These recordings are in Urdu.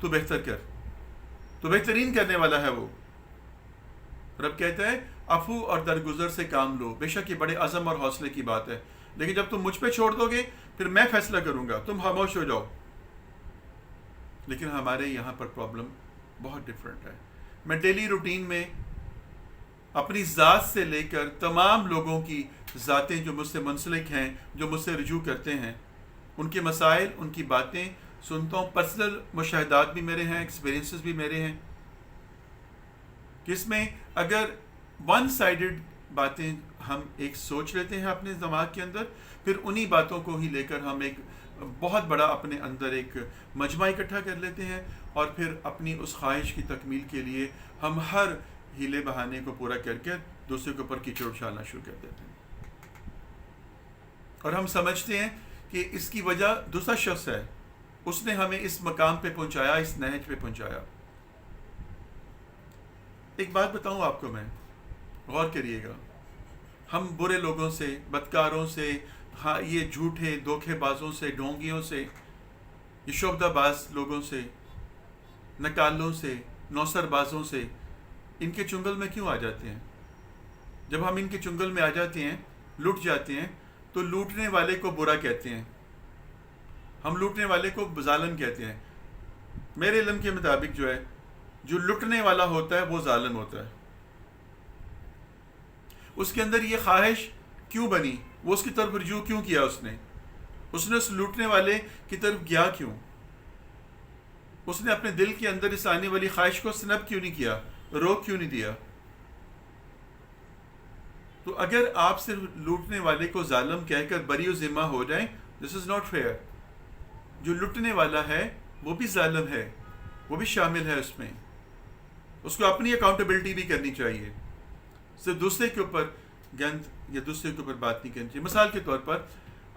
تو بہتر کر، تو بہترین کرنے والا ہے وہ. رب کہتا ہے عفو اور درگزر سے کام لو، بے شک یہ بڑے عزم اور حوصلے کی بات ہے، لیکن جب تم مجھ پہ چھوڑ دو گے پھر میں فیصلہ کروں گا، تم خاموش ہو جاؤ. لیکن ہمارے یہاں پر پرابلم بہت ڈفرینٹ ہے. میں ڈیلی روٹین میں اپنی ذات سے لے کر تمام لوگوں کی ذاتیں جو مجھ سے منسلک ہیں، جو مجھ سے رجوع کرتے ہیں، ان کے مسائل، ان کی باتیں سنتا ہوں. پرسنل مشاہدات بھی میرے ہیں، ایکسپیرینسز بھی میرے ہیں، کہ اس میں اگر ون سائیڈڈ باتیں ہم ایک سوچ لیتے ہیں اپنے دماغ کے اندر، پھر انہی باتوں کو ہی لے کر ہم ایک بہت بڑا اپنے اندر ایک مجمع اکٹھا کر لیتے ہیں، اور پھر اپنی اس خواہش کی تکمیل کے لیے ہم ہر ہیلے بہانے کو پورا کر کے دوسرے کے اوپر کیچڑ اچھالنا شروع کر دیتے ہیں. اور ہم سمجھتے ہیں کہ اس کی وجہ دوسرا شخص ہے، اس نے ہمیں اس مقام پہ پہنچایا، اس نہج پہ پہنچایا. ایک بات بتاؤں آپ کو، میں غور کریے گا، ہم برے لوگوں سے، بدکاروں سے، ہاں یہ جھوٹے دھوکے بازوں سے، ڈھونگیوں سے، یہ شعبدہ باز لوگوں سے، نکالوں سے، نوسر بازوں سے، ان کے چنگل میں کیوں آ جاتے ہیں؟ جب ہم ان کے چنگل میں آ جاتے ہیں، لٹ جاتے ہیں، تو لوٹنے والے کو برا کہتے ہیں، ہم لوٹنے والے کو ظالم کہتے ہیں. میرے علم کے مطابق جو ہے، جو لٹنے والا ہوتا ہے وہ ظالم ہوتا ہے. اس کے اندر یہ خواہش کیوں بنی؟ وہ اس کی طرف رجوع کیوں کیا؟ اس نے اس لوٹنے والے کی طرف گیا کیوں؟ اس نے اپنے دل کے اندر اس آنے والی خواہش کو سنب کیوں نہیں کیا، روک کیوں نہیں دیا؟ تو اگر آپ صرف لوٹنے والے کو ظالم کہہ کر بری و ذمہ ہو جائیں، دس از ناٹ فیئر. جو لٹنے والا ہے وہ بھی ظالم ہے، وہ بھی شامل ہے اس میں. اس کو اپنی اکاؤنٹیبلٹی بھی کرنی چاہیے، صرف دوسرے کے اوپر گند یا دوسرے کے اوپر بات نہیں کرنی چاہیے. مثال کے طور پر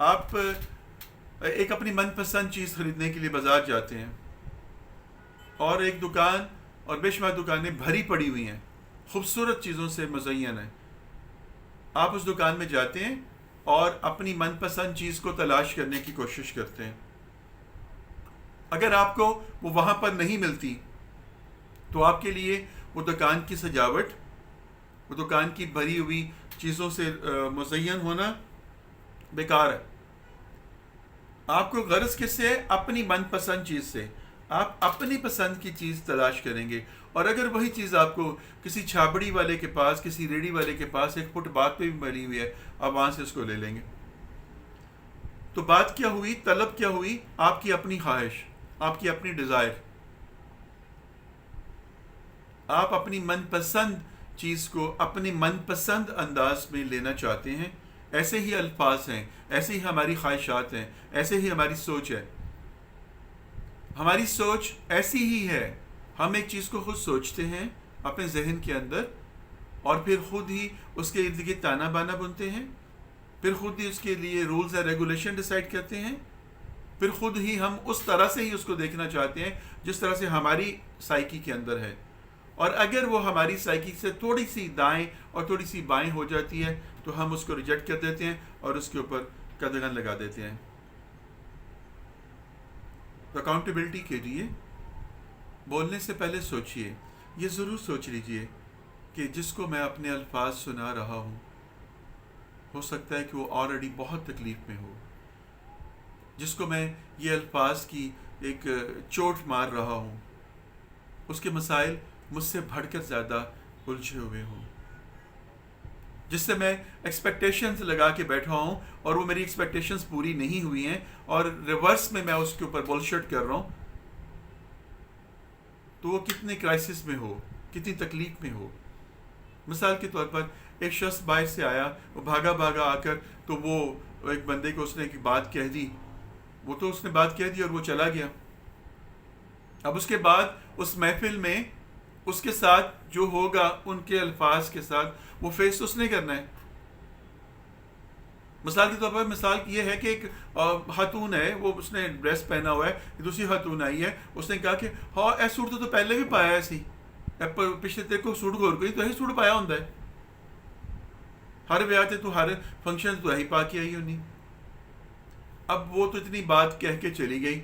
آپ ایک اپنی من پسند چیز خریدنے کے لیے بازار جاتے ہیں، اور ایک دکان اور بے شمار دکانیں بھری پڑی ہوئی ہیں، خوبصورت چیزوں سے مزین ہیں. آپ اس دکان میں جاتے ہیں اور اپنی من پسند چیز کو تلاش کرنے کی کوشش کرتے ہیں. اگر آپ کو وہ وہاں پر نہیں ملتی تو آپ کے لیے وہ دکان کی سجاوٹ، وہ دکان کی بھری ہوئی چیزوں سے مزین ہونا بیکار ہے. آپ کو غرض کس سے ہے؟ اپنی من پسند چیز سے. آپ اپنی پسند کی چیز تلاش کریں گے، اور اگر وہی چیز آپ کو کسی چھابڑی والے کے پاس، کسی ریڑھی والے کے پاس ایک فٹ بات پہ بھی مری ہوئی ہے، آپ وہاں سے اس کو لے لیں گے. تو بات کیا ہوئی؟ طلب کیا ہوئی؟ آپ کی اپنی خواہش، آپ کی اپنی ڈیزائر. آپ اپنی من پسند چیز کو اپنی من پسند انداز میں لینا چاہتے ہیں. ایسے ہی الفاظ ہیں، ایسے ہی ہماری خواہشات ہیں، ایسے ہی ہماری سوچ ہے. ہماری سوچ ایسی ہی ہے، ہم ایک چیز کو خود سوچتے ہیں اپنے ذہن کے اندر، اور پھر خود ہی اس کے ارد گرد تانا بانا بنتے ہیں، پھر خود ہی اس کے لیے رولز اور ریگولیشن ڈیسائیڈ کرتے ہیں، پھر خود ہی ہم اس طرح سے ہی اس کو دیکھنا چاہتے ہیں جس طرح سے ہماری سائیکی کے اندر ہے. اور اگر وہ ہماری سائیکی سے تھوڑی سی دائیں اور تھوڑی سی بائیں ہو جاتی ہے تو ہم اس کو ریجیکٹ کر دیتے ہیں اور اس کے اوپر قدغن لگا دیتے ہیں. اکاؤنٹیبلٹی کے لیے بولنے سے پہلے سوچئے، یہ ضرور سوچ لیجئے کہ جس کو میں اپنے الفاظ سنا رہا ہوں، ہو سکتا ہے کہ وہ آلریڈی بہت تکلیف میں ہو. جس کو میں یہ الفاظ کی ایک چوٹ مار رہا ہوں، اس کے مسائل مجھ سے بڑھ کر زیادہ الجھے ہوئے ہوں. جس سے میں ایکسپیکٹیشنز لگا کے بیٹھا ہوں اور وہ میری ایکسپیکٹیشنز پوری نہیں ہوئی ہیں، اور ریورس میں اس کے اوپر بولشٹ کر رہا ہوں، تو وہ کتنے کرائسس میں ہو، کتنی تکلیف میں ہو. مثال کے طور پر ایک شخص باہر سے آیا، وہ بھاگا بھاگا آ کر تو وہ ایک بندے کو اس نے ایک بات کہہ دی، وہ تو اس نے بات کہہ دی اور وہ چلا گیا. اب اس کے بعد اس محفل میں اس کے ساتھ جو ہوگا، ان کے الفاظ کے ساتھ وہ فیس اس نے کرنا ہے. مثال کے طور پر مثال یہ ہے کہ ایک خاتون ہے، وہ اس نے ڈریس پہنا ہوا ہے، دوسری خاتون آئی ہے، اس نے کہا کہ ہاں اے سوٹ تو پہلے بھی پایا ہے سی، پچھلے تیرے کو سوٹ گور گئی تو یہی سوٹ پایا ہوں ہے، ہر بیاہ تے تو ہر فنکشن تو یہی پا کے آئی ہونی. اب وہ تو اتنی بات کہہ کے چلی گئی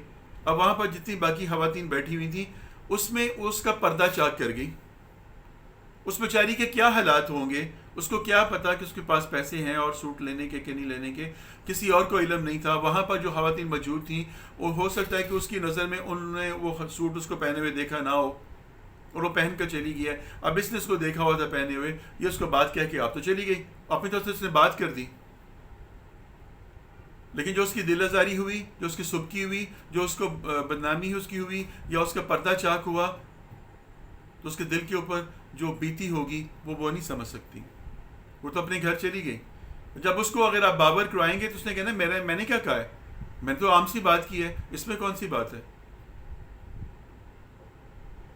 اب وہاں پر جتنی باقی خواتین بیٹھی ہوئی تھیں اس میں اس کا پردہ چاک کر گئی. اس بیچاری کے کیا حالات ہوں گے, اس کو کیا پتا کہ اس کے پاس پیسے ہیں اور سوٹ لینے کے کہ نہیں لینے کے, کسی اور کو علم نہیں تھا. وہاں پر جو خواتین موجود تھیں وہ ہو سکتا ہے کہ اس کی نظر میں انہوں نے وہ سوٹ اس کو پہنے ہوئے دیکھا نہ ہو اور وہ پہن کر چلی گئی ہے. اب اس نے اس کو دیکھا ہوا تھا پہنے ہوئے, یہ اس کو بات کہہ کے آپ تو چلی گئی, اپنی طرف سے اس نے بات کر دی. لیکن جو اس کی دل آزاری ہوئی, جو اس کی سبکی ہوئی, جو اس کو بدنامی اس کی ہوئی, یا اس کا پردہ چاک ہوا, تو اس کے دل کے اوپر جو بیتی ہوگی وہ نہیں سمجھ سکتی. وہ تو اپنے گھر چلی گئی. جب اس کو اگر آپ باور کروائیں گے تو اس نے کہنا میں نے کیا کہا ہے, میں نے تو عام سی بات کی ہے, اس میں کون سی بات ہے.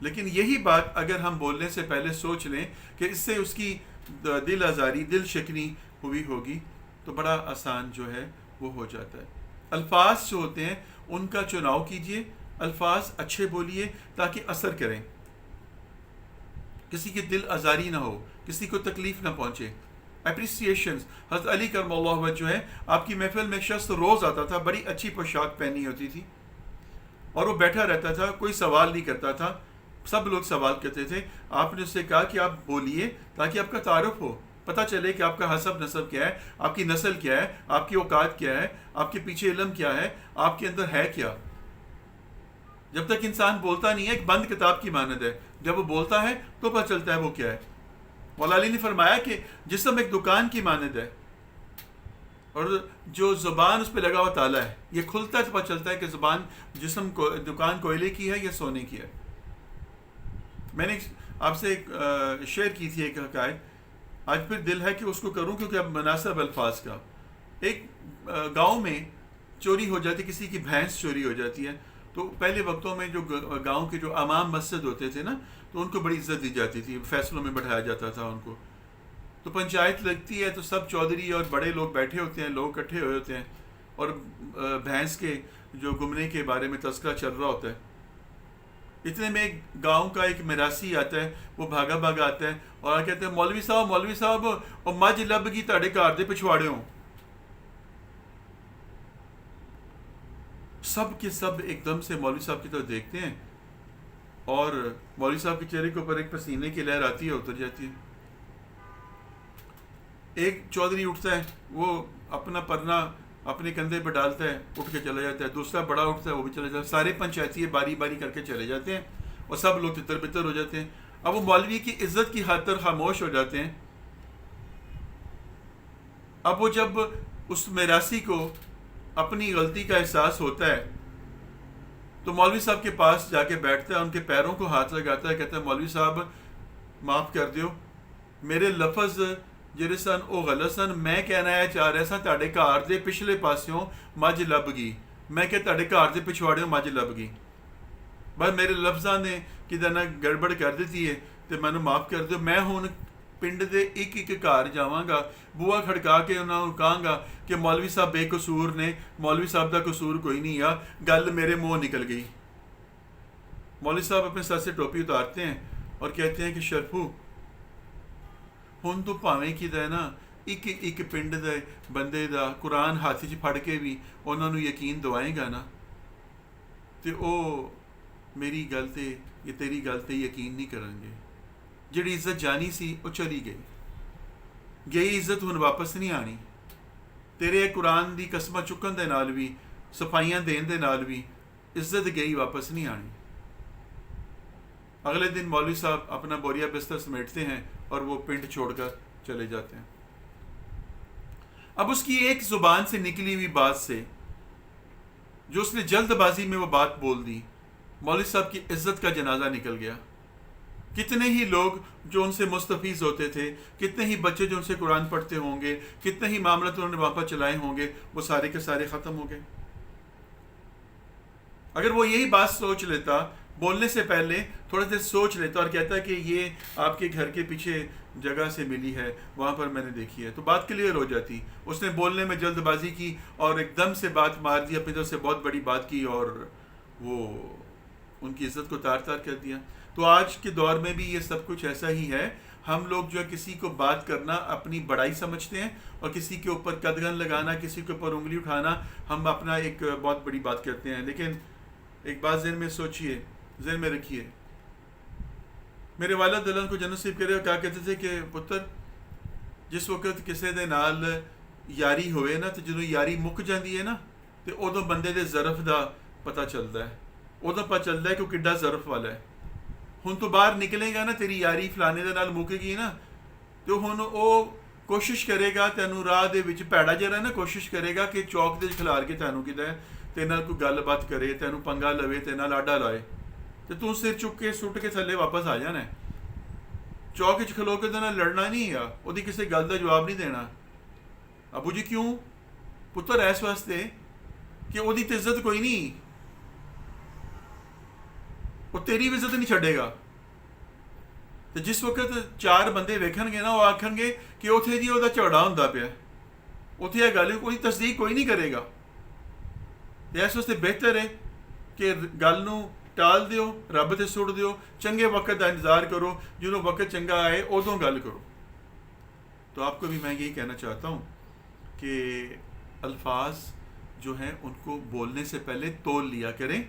لیکن یہی بات اگر ہم بولنے سے پہلے سوچ لیں کہ اس سے اس کی دل آزاری, دل شکنی ہوئی ہوگی, تو بڑا آسان جو ہے وہ ہو جاتا ہے. الفاظ جو ہوتے ہیں ان کا چناؤ کیجئے, الفاظ اچھے بولیے تاکہ اثر کریں, کسی کی دل آزاری نہ ہو, کسی کو تکلیف نہ پہنچے. اپریسیشنز, حضرت علی کرم اللہ وجہ جو ہے, آپ کی محفل میں ایک شخص روز آتا تھا, بڑی اچھی پوشاک پہنی ہوتی تھی اور وہ بیٹھا رہتا تھا, کوئی سوال نہیں کرتا تھا, سب لوگ سوال کرتے تھے. آپ نے اس سے کہا کہ آپ بولیے تاکہ آپ کا تعارف ہو, پتہ چلے کہ آپ کا حسب نسب کیا ہے, آپ کی نسل کیا ہے, آپ کی اوقات کیا ہے, آپ کے پیچھے علم کیا ہے, آپ کے اندر ہے کیا. جب تک انسان بولتا نہیں ہے, ایک بند کتاب کی مانند ہے, جب وہ بولتا ہے تو پتہ چلتا ہے وہ کیا ہے. مولا علی نے فرمایا کہ جسم ایک دکان کی مانند ہے اور جو زبان اس پہ لگا ہوا تالا ہے, یہ کھلتا ہے تو پتہ چلتا ہے کہ زبان جسم کو دکان کوئلے کی ہے یا سونے کی ہے. میں نے آپ سے ایک شیئر کی تھی ایک حکایت, آج پھر دل ہے کہ اس کو کروں کیونکہ اب مناسب الفاظ کا. ایک گاؤں میں چوری ہو جاتی, کسی کی بھینس چوری ہو جاتی ہے. تو پہلے وقتوں میں جو گاؤں کے جو امام مسجد ہوتے تھے نا, تو ان کو بڑی عزت دی جاتی تھی, فیصلوں میں بٹھایا جاتا تھا ان کو. تو پنچایت لگتی ہے تو سب چودھری اور بڑے لوگ بیٹھے ہوتے ہیں, لوگ اکٹھے ہوئے ہوتے ہیں اور بھینس کے جو گمنے کے بارے میں تذکرہ چل رہا ہوتا ہے. اتنے میں ایک گاؤں کا ایک میراثی آتا ہے, وہ بھاگا بھاگا آتا ہے اور کہتے ہیں مولوی صاحب اور مجھ لب گئی تاڑے گھر دے پچھواڑے ہوں. سب کے سب ایک دم سے مولوی صاحب کی طرف دیکھتے ہیں اور مولوی صاحب کے چہرے کے اوپر ایک پسینے کی لہر آتی ہے, اتر جاتی ہے. ایک چودھری اٹھتا ہے, وہ اپنا پرنا اپنے کندھے پہ ڈالتا ہے, اٹھ کے چلا جاتا ہے. دوسرا بڑا اٹھتا ہے, وہ بھی چلا جاتا ہے. سارے پنچایتی باری باری کر کے چلے جاتے ہیں اور سب لوگ تتر بتر ہو جاتے ہیں. اب وہ مولوی کی عزت کی خاطر خاموش ہو جاتے ہیں. اب وہ جب اس میراثی کو اپنی غلطی کا احساس ہوتا ہے تو مولوی صاحب کے پاس جا کے بیٹھتا ہے, ان کے پیروں کو ہاتھ لگاتا ہے, کہتا ہے مولوی صاحب معاف کر دیو, میرے لفظ جڑے سن او غلط سن. میں کہنا ہے چاہ رہا سا تاڑے گھر دے پچھلے پاسیوں مجھ لب گئی, میں کہ تاڑے گھر دے پچھواڑیوں مجھ لب گئی. بس میرے لفظاں نے کدھر نہ گڑبڑ کر دیتی ہے تو میں نے معاف کر دیو. میں ہوں پنڈ دے ایک ایک گھر جاواں گا, بوا کھڑکا کے انہوں نے کہاں گا کہ مولوی صاحب بے قصور نے, مولوی صاحب دا قصور کوئی نہیں ہے, گل میرے منہ نکل گئی. مولوی صاحب اپنے سر سے ٹوپی اتارتے ہیں اور کہتے ہیں کہ شرفو ہن تو پاویں کی ہے نا ایک ایک پنڈ دے بندے دا قرآن ہاتھ چ پھڑ کے بھی انہوں نے یقین دوائیں گا نا, تے او میری گل تے یا تیری گل تے یقین نہیں کریں گے. جڑی عزت جانی سی وہ چلی گئی, گئی عزت ہن واپس نہیں آنی. تیرے قرآن دی قسمہ چکن دے نال بھی, صفائیاں دین دے نال بھی عزت گئی, واپس نہیں آنی. اگلے دن مولوی صاحب اپنا بوریا بستر سمیٹتے ہیں اور وہ پنڈ چھوڑ کر چلے جاتے ہیں. اب اس کی ایک زبان سے نکلی ہوئی بات سے, جو اس نے جلد بازی میں وہ بات بول دی, مولوی صاحب کی عزت کا جنازہ نکل گیا. کتنے ہی لوگ جو ان سے مستفیض ہوتے تھے, کتنے ہی بچے جو ان سے قرآن پڑھتے ہوں گے, کتنے ہی معاملات انہوں نے واپس چلائے ہوں گے, وہ سارے کے سارے ختم ہو گئے. اگر وہ یہی بات سوچ لیتا, بولنے سے پہلے تھوڑا دیر سوچ لیتا اور کہتا کہ یہ آپ کے گھر کے پیچھے جگہ سے ملی ہے, وہاں پر میں نے دیکھی ہے, تو بات کلیئر ہو جاتی. اس نے بولنے میں جلد بازی کی اور ایک دم سے بات مار دی, اپنی طرف سے بہت بڑی بات کی اور وہ ان کی عزت کو تار تار کر دیا. تو آج کے دور میں بھی یہ سب کچھ ایسا ہی ہے. ہم لوگ جو ہے کسی کو بات کرنا اپنی بڑائی سمجھتے ہیں اور کسی کے اوپر قدغن لگانا, کسی کے اوپر انگلی اٹھانا, ہم اپنا ایک بہت بڑی بات کرتے ہیں. لیکن ایک بات ذہن میں سوچئے، ذہن میں رکھیے. میرے والد اللہ کو جنت نصیب کرے کہا کہتے تھے کہ پتر جس وقت کسی دے نال یاری ہوئے نا تو جدوں یاری مک جاندی ہے نا تو ادوں بندے دے ظرف دا پتہ چلتا ہے، ادوں پتہ چلتا ہے کہ وہ کڈا ظرف والا ہے. ہن تو باہر نکلے گا نا، تیری یاری فلانے دے نال مک گئی نا، تو ہن او کوشش کرے گا تینوں راہ دے وچ پیڑا جڑا نا کوشش کرے گا کہ چوک دے کھلار کے تینوں کدے تیرے نال کوئی گل بات کرے، تینوں پنگا لوے، تیرے نال آڈا لائے، تو سر چک کے سٹ کے تھلے واپس آ جانا ہے. چوک وچ کھلو کے نال لڑنا نہیں ہے، وہی کسی گل کا جواب نہیں دینا. ابو جی کیوں؟ پتر اس واسطے کہ وہی تو عزت کوئی نہیں، وہ تیری بھی عزت نہیں چھڈے گا. تو جس وقت چار بندے ویکھن گے نا وہ آکھن گے کہ اوتھے جی وہ جھگڑا ہوندا پیا، اوتھے یہ گل کوئی تصدیق کوئی نہیں کرے گا. اس واسطے بہتر ہے کہ گل نو ٹال دیو، رب تے سٹ دیو، چنگے وقت کا انتظار کرو، جدوں وقت چنگا آئے ادوں گل کرو. تو آپ کو بھی میں یہی کہنا چاہتا ہوں کہ الفاظ جو ہیں ان کو بولنے سے پہلے تول لیا کریں،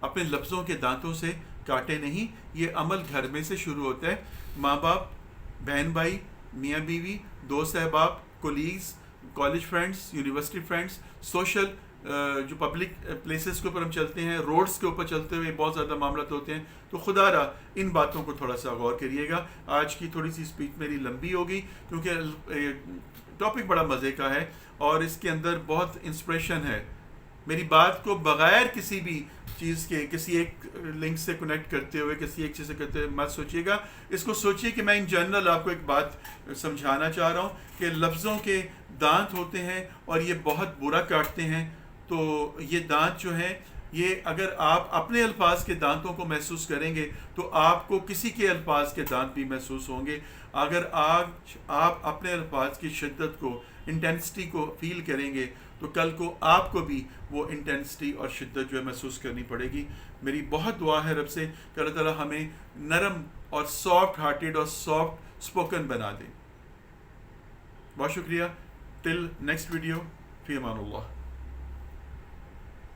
اپنے لفظوں کے دانتوں سے کاٹے نہیں. یہ عمل گھر میں سے شروع ہوتا ہے. ماں باپ، بہن بھائی، میاں بیوی، دوست احباب، colleagues, college friends, university friends, social جو پبلک پلیسز کے اوپر ہم چلتے ہیں، روڈز کے اوپر چلتے ہوئے بہت زیادہ معاملات ہوتے ہیں. تو خدا را ان باتوں کو تھوڑا سا غور کریے گا. آج کی تھوڑی سی اسپیچ میری لمبی ہوگی کیونکہ ٹاپک بڑا مزے کا ہے اور اس کے اندر بہت انسپریشن ہے. میری بات کو بغیر کسی بھی چیز کے، کسی ایک لنک سے کنیکٹ کرتے ہوئے، کسی ایک چیز سے کرتے ہوئے مت سوچیے گا. اس کو سوچیے کہ میں ان جنرل آپ کو ایک بات سمجھانا چاہ رہا ہوں کہ لفظوں کے دانت ہوتے ہیں اور یہ بہت برا کاٹتے ہیں. تو یہ دانت جو ہیں یہ اگر آپ اپنے الفاظ کے دانتوں کو محسوس کریں گے تو آپ کو کسی کے الفاظ کے دانت بھی محسوس ہوں گے. اگر آج آپ اپنے الفاظ کی شدت کو، انٹینسٹی کو فیل کریں گے تو کل کو آپ کو بھی وہ انٹینسٹی اور شدت جو ہے محسوس کرنی پڑے گی. میری بہت دعا ہے رب سے کہ اللہ تعالیٰ ہمیں نرم اور سافٹ ہارٹیڈ اور سافٹ اسپوکن بنا دے. بہت شکریہ. ٹل نیکسٹ ویڈیو، فی امان اللہ.